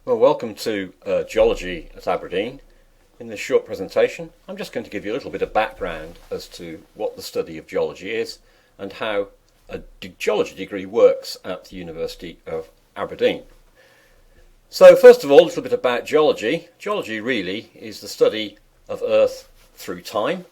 Well, welcome to Geology at Aberdeen. In this short presentation, I'm just going to give you a little bit of background as to what the study of geology is and how a geology degree works at the University of Aberdeen. So first of all, a little bit about geology. Geology really is the study of Earth through time,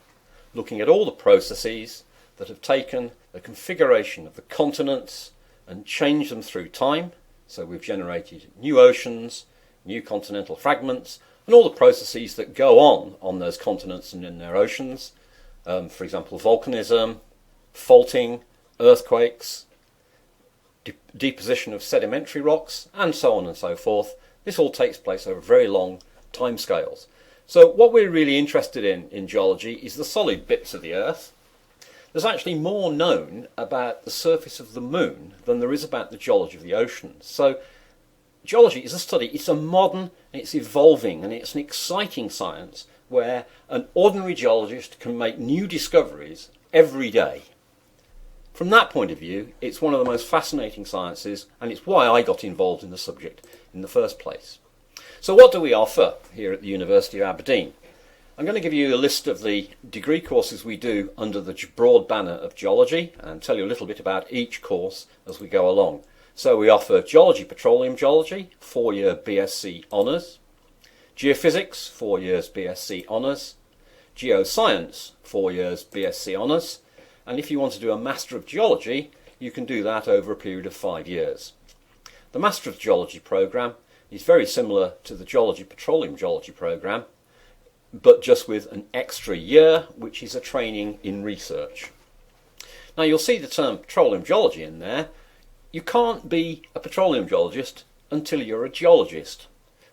looking at all the processes that have taken the configuration of the continents and changed them through time. So we've generated new oceans, new continental fragments, and all the processes that go on those continents and in their oceans. For example, volcanism, faulting, earthquakes, deposition of sedimentary rocks, and so on and so forth. This all takes place over very long timescales. So what we're really interested in geology is the solid bits of the Earth. There's actually more known about the surface of the moon than there is about the geology of the oceans. So geology is a study, it's a modern, it's evolving, and it's an exciting science where an ordinary geologist can make new discoveries every day. From that point of view, it's one of the most fascinating sciences, and it's why I got involved in the subject in the first place. So what do we offer here at the University of Aberdeen? I'm going to give you a list of the degree courses we do under the broad banner of geology and tell you a little bit about each course as we go along. So we offer Geology Petroleum Geology, 4-year BSc Honours, Geophysics, 4 years BSc Honours, Geoscience, 4 years BSc Honours, and if you want to do a Master of Geology, you can do that over a period of 5 years. The Master of Geology programme is very similar to the Geology Petroleum Geology programme, but just with an extra year, which is a training in research. Now you'll see the term petroleum geology in there. You can't be a petroleum geologist until you're a geologist.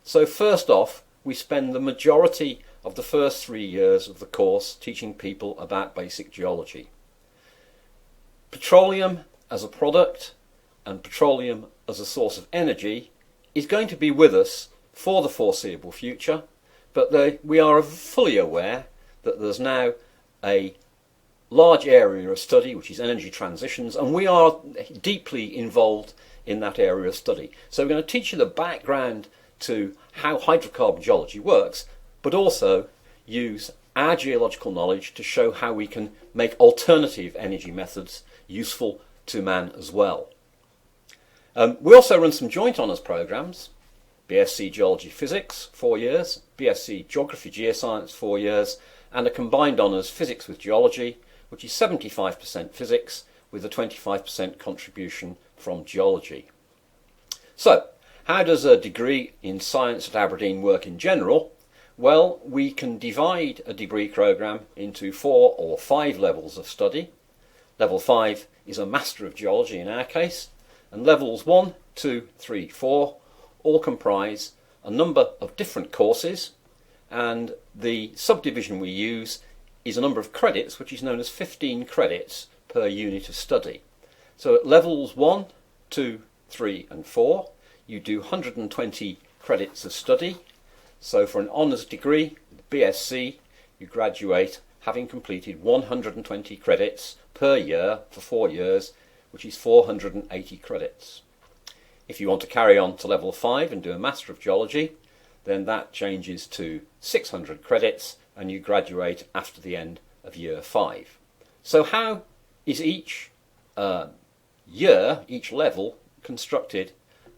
So first off, we spend the majority of the first 3 years of the course teaching people about basic geology. Petroleum as a product and petroleum as a source of energy is going to be with us for the foreseeable future. But we are fully aware that there's now a large area of study which is energy transitions, and we are deeply involved in that area of study. So we're going to teach you the background to how hydrocarbon geology works, but also use our geological knowledge to show how we can make alternative energy methods useful to man as well. We also run some joint honours programmes. BSc Geology Physics, 4 years, BSc Geography Geoscience, 4 years, and a combined honours Physics with Geology, which is 75% physics with a 25% contribution from geology. So, how does a degree in science at Aberdeen work in general? Well, we can divide a degree programme into 4 or 5 levels of study. Level 5 is a Master of Geology in our case, and levels 1, 2, 3, 4 all comprise a number of different courses, and the subdivision we use is a number of credits, which is known as 15 credits per unit of study. So at levels 1, 2, 3 and 4 you do 120 credits of study. So for an honours degree, BSc, you graduate having completed 120 credits per year for 4 years, which is 480 credits. If you want to carry on to level 5 and do a Master of Geology, then that changes to 600 credits and you graduate after the end of year 5. So how is each year, each level, constructed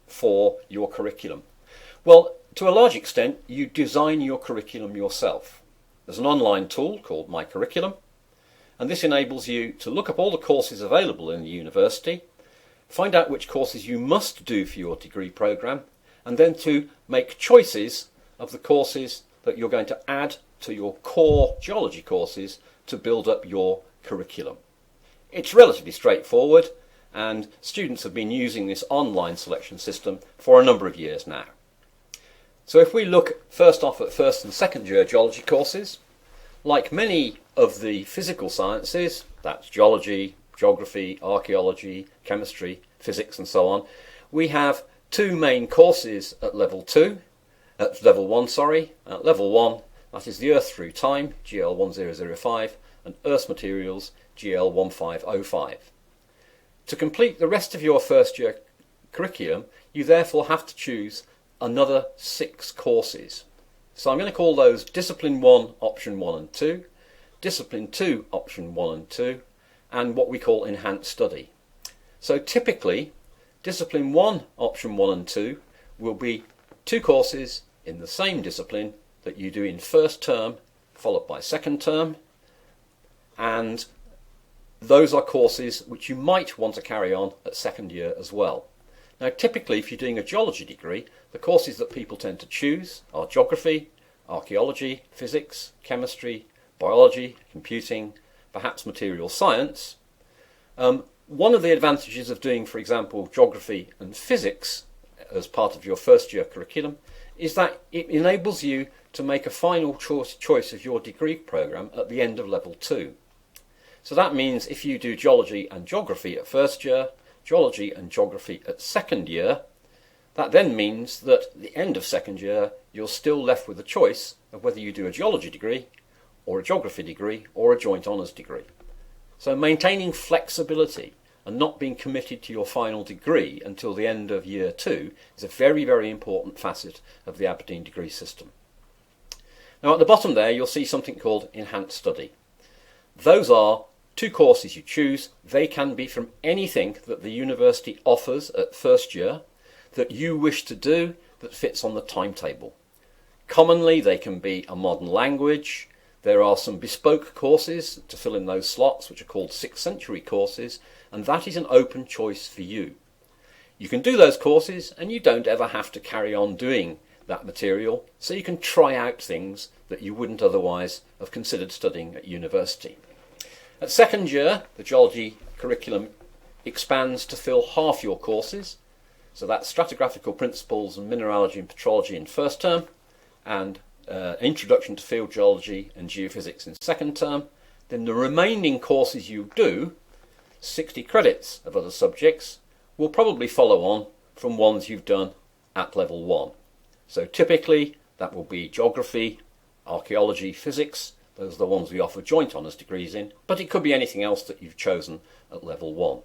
for your curriculum? Well, to a large extent, you design your curriculum yourself. There's an online tool called My Curriculum, and this enables you to look up all the courses available in the university, find out which courses you must do for your degree programme, and then to make choices of the courses that you're going to add to your core geology courses to build up your curriculum. It's relatively straightforward, and students have been using this online selection system for a number of years now. So if we look first off at first and second year geology courses, like many of the physical sciences, that's geology, geography, archaeology, chemistry, physics and so on, we have 2 main courses at level 1. At level 1, that is the Earth through time, GL 1005, and Earth materials, GL 1505. To complete the rest of your first year curriculum, you therefore have to choose another 6 courses. So I'm going to call those Discipline 1 Option 1 and 2, Discipline 2 Option 1 and 2, and what we call Enhanced Study. So typically, Discipline 1 Option 1 and 2 will be 2 courses in the same discipline that you do in first term, followed by second term, and those are courses which you might want to carry on at second year as well. Now typically if you're doing a geology degree, the courses that people tend to choose are geography, archaeology, physics, chemistry, biology, computing, perhaps material science. One of the advantages of doing, for example, geography and physics as part of your first year curriculum is that it enables you to make a final choice of your degree programme at the end of level 2. So that means if you do geology and geography at first year, geology and geography at second year, that then means that at the end of second year you're still left with a choice of whether you do a geology degree or a geography degree or a joint honours degree. So maintaining flexibility and not being committed to your final degree until the end of year 2 is a very, very important facet of the Aberdeen degree system. Now at the bottom there you'll see something called Enhanced Study. Those are 2 courses you choose. They can be from anything that the university offers at first year that you wish to do that fits on the timetable. Commonly they can be a modern language. There are some bespoke courses to fill in those slots which are called 6th century courses, and that is an open choice for you. You can do those courses and you don't ever have to carry on doing that material, so you can try out things that you wouldn't otherwise have considered studying at university. At second year, the geology curriculum expands to fill half your courses, so that's stratigraphical principles and mineralogy and petrology in first term, and introduction to field geology and geophysics in second term. Then the remaining courses you do, 60 credits of other subjects, will probably follow on from ones you've done at level 1. So typically that will be geography, archaeology, physics. Those are the ones we offer joint honours degrees in, but it could be anything else that you've chosen at level 1.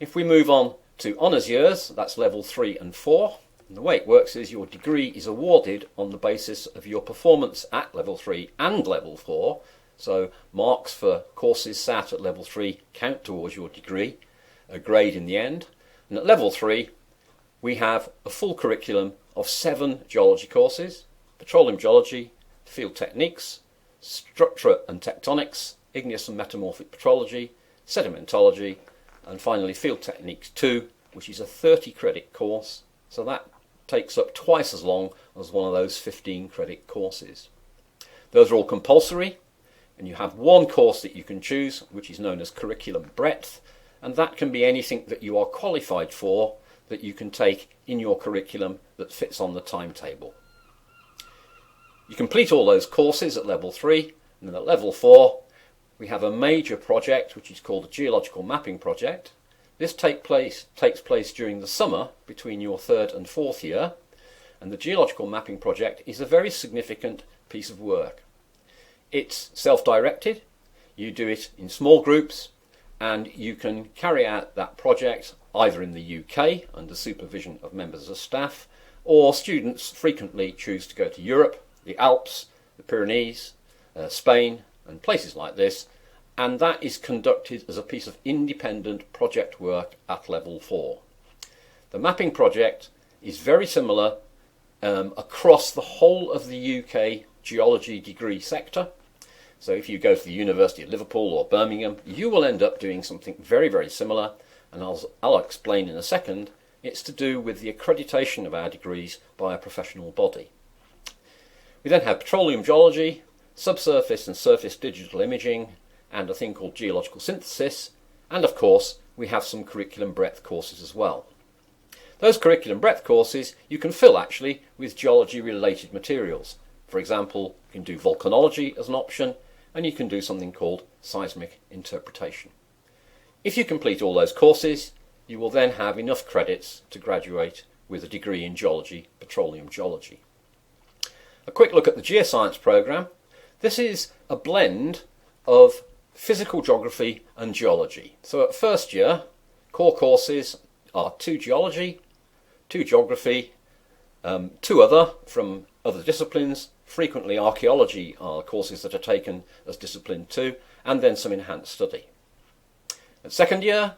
If we move on to honours years, that's level 3 and 4. And the way it works is your degree is awarded on the basis of your performance at level 3 and level 4. So marks for courses sat at level 3 count towards your degree, a grade in the end. And at level 3 we have a full curriculum of 7 geology courses: petroleum geology, field techniques, structure and tectonics, igneous and metamorphic petrology, sedimentology, and finally field techniques 2, which is a 30 credit course. So that takes up twice as long as one of those 15 credit courses. Those are all compulsory, and you have one course that you can choose, which is known as curriculum breadth, and that can be anything that you are qualified for that you can take in your curriculum that fits on the timetable. You complete all those courses at level 3, and then at level 4 we have a major project which is called the Geological Mapping Project. This takes place during the summer between your 3rd and 4th year, and the Geological Mapping Project is a very significant piece of work. It's self-directed, you do it in small groups, and you can carry out that project either in the UK under supervision of members of staff, or students frequently choose to go to Europe, the Alps, the Pyrenees, Spain and places like this, and that is conducted as a piece of independent project work at level 4. The mapping project is very similar across the whole of the UK geology degree sector. So if you go to the University of Liverpool or Birmingham, you will end up doing something very, very similar, and I'll explain in a second. It's to do with the accreditation of our degrees by a professional body. We then have petroleum geology, subsurface and surface digital imaging, and a thing called geological synthesis, and of course we have some curriculum breadth courses as well. Those curriculum breadth courses you can fill actually with geology related materials. For example, you can do volcanology as an option, and you can do something called seismic interpretation. If you complete all those courses, you will then have enough credits to graduate with a degree in geology, petroleum geology. A quick look at the geoscience programme. This is a blend of physical geography and geology. So at first year, core courses are 2 geology, 2 geography, 2 other from other disciplines. Frequently archaeology are courses that are taken as discipline 2, and then some enhanced study. At second year,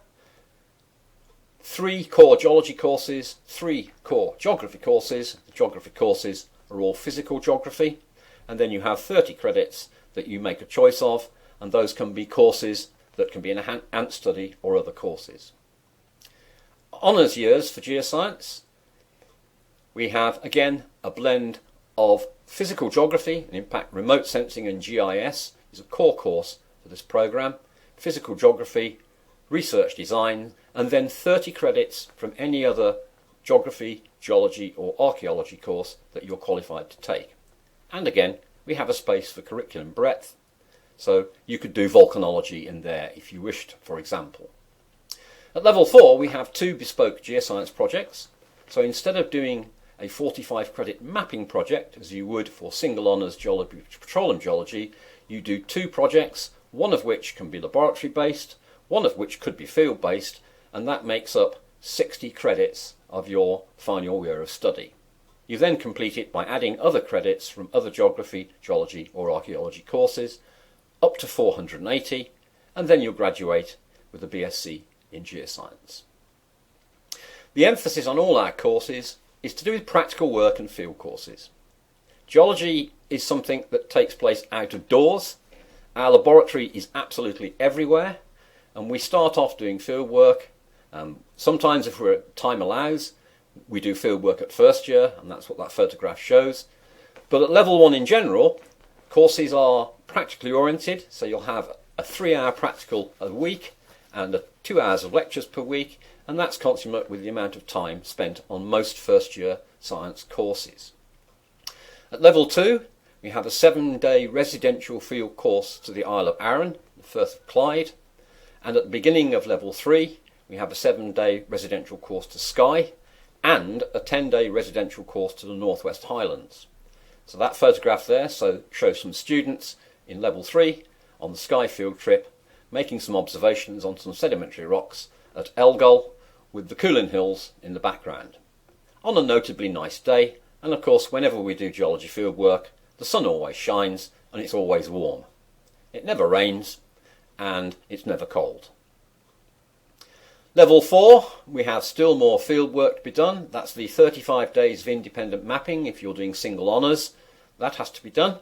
3 core geology courses, 3 core geography courses. The geography courses are all physical geography, and then you have 30 credits that you make a choice of, and those can be courses that can be enhanced study or other courses. Honours years for geoscience, we have again a blend of physical geography, and in fact remote sensing and GIS is a core course for this programme, physical geography, research design, and then 30 credits from any other geography, geology or archaeology course that you're qualified to take. And again, we have a space for curriculum breadth, so you could do volcanology in there if you wished, for example. At level 4 we have 2 bespoke geoscience projects, so instead of doing a 45 credit mapping project as you would for single honours geology, petroleum geology, you do 2 projects, one of which can be laboratory based, one of which could be field based, and that makes up 60 credits of your final year of study. You then complete it by adding other credits from other geography, geology or archaeology courses, up to 480, and then you'll graduate with a BSc in geoscience. The emphasis on all our courses is to do with practical work and field courses. Geology is something that takes place out of doors. Our laboratory is absolutely everywhere, and we start off doing field work. Sometimes, if time allows, we do field work at first year, and that's what that photograph shows. But at level 1 in general, courses are practically oriented, so you'll have a 3-hour practical a week and 2 hours of lectures per week, and that's consonant with the amount of time spent on most first year science courses. At level 2, we have a 7-day residential field course to the Isle of Arran, the Firth of Clyde, and at the beginning of level 3, we have a 7-day residential course to Skye, and a 10-day residential course to the North West Highlands. So that photograph there shows some students in level 3 on the Skye field trip making some observations on some sedimentary rocks at Elgol with the Coolin Hills in the background. On a notably nice day, and of course whenever we do geology field work, the sun always shines and it's always warm. It never rains and it's never cold. Level 4, we have still more field work to be done. That's the 35 days of independent mapping if you're doing single honours. That has to be done.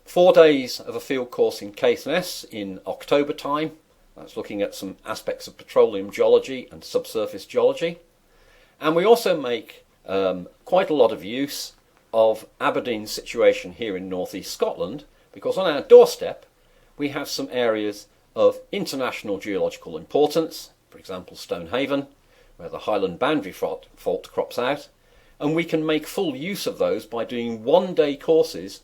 4 days of a field course in Caithness in October time. That's looking at some aspects of petroleum geology and subsurface geology. And we also make quite a lot of use of Aberdeen's situation here in North East Scotland, because on our doorstep we have some areas of international geological importance, for example Stonehaven, where the Highland Boundary Fault crops out, and we can make full use of those by doing 1-day courses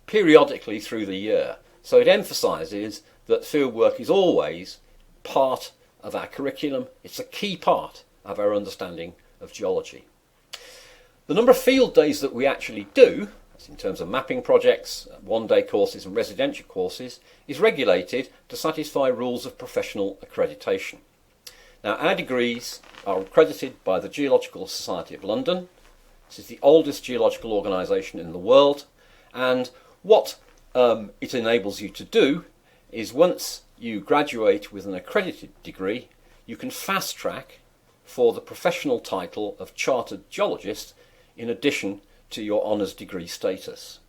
periodically through the year. So it emphasises that fieldwork is always part of our curriculum. It's a key part of our understanding of geology. The number of field days that we actually do, that's in terms of mapping projects, 1-day courses and residential courses, is regulated to satisfy rules of professional accreditation. Now, our degrees are accredited by the Geological Society of London. This is the oldest geological organisation in the world, and what it enables you to do is once you graduate with an accredited degree, you can fast track for the professional title of Chartered Geologist in addition to your honours degree status.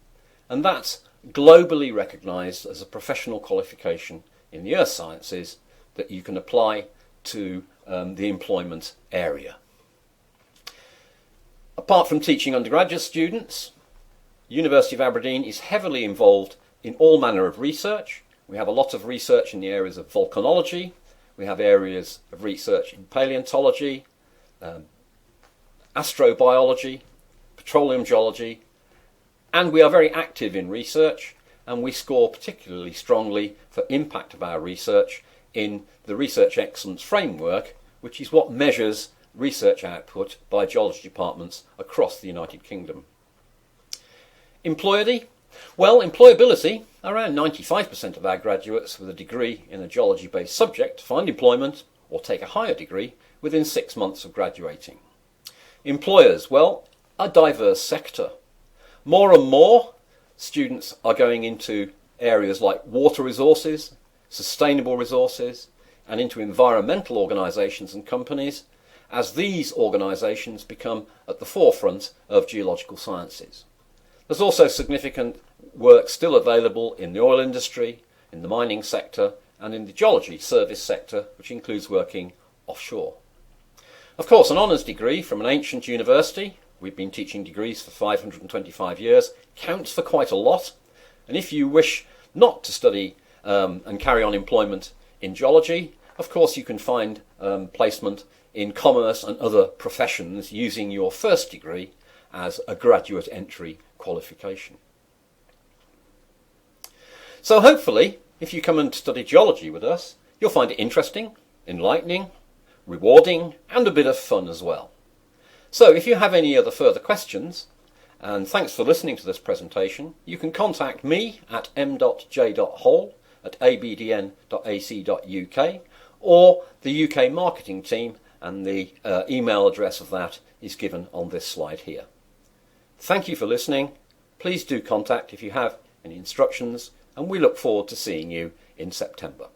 And that's globally recognised as a professional qualification in the earth sciences that you can apply to the employment area. Apart from teaching undergraduate students, University of Aberdeen is heavily involved in all manner of research. We have a lot of research in the areas of volcanology, we have areas of research in paleontology, astrobiology, petroleum geology, and we are very active in research, and we score particularly strongly for impact of our research in the Research Excellence Framework, which is what measures research output by geology departments across the United Kingdom. Employability? Well, employability, around 95% of our graduates with a degree in a geology-based subject find employment or take a higher degree within 6 months of graduating. Employers, well, a diverse sector. More and more students are going into areas like water resources, sustainable resources, and into environmental organisations and companies, as these organisations become at the forefront of geological sciences. There's also significant work still available in the oil industry, in the mining sector, and in the geology service sector, which includes working offshore. Of course, an honours degree from an ancient university, we've been teaching degrees for 525 years, counts for quite a lot. And if you wish not to study and carry on employment in geology, of course you can find placement in commerce and other professions using your first degree as a graduate entry qualification. So hopefully, if you come and study geology with us, you'll find it interesting, enlightening, rewarding, and a bit of fun as well. So if you have any other further questions, and thanks for listening to this presentation, you can contact me at m.j.hole@abdn.ac.uk or the UK marketing team, and the email address of that is given on this slide here. Thank you for listening. Please do contact if you have any instructions, and we look forward to seeing you in September.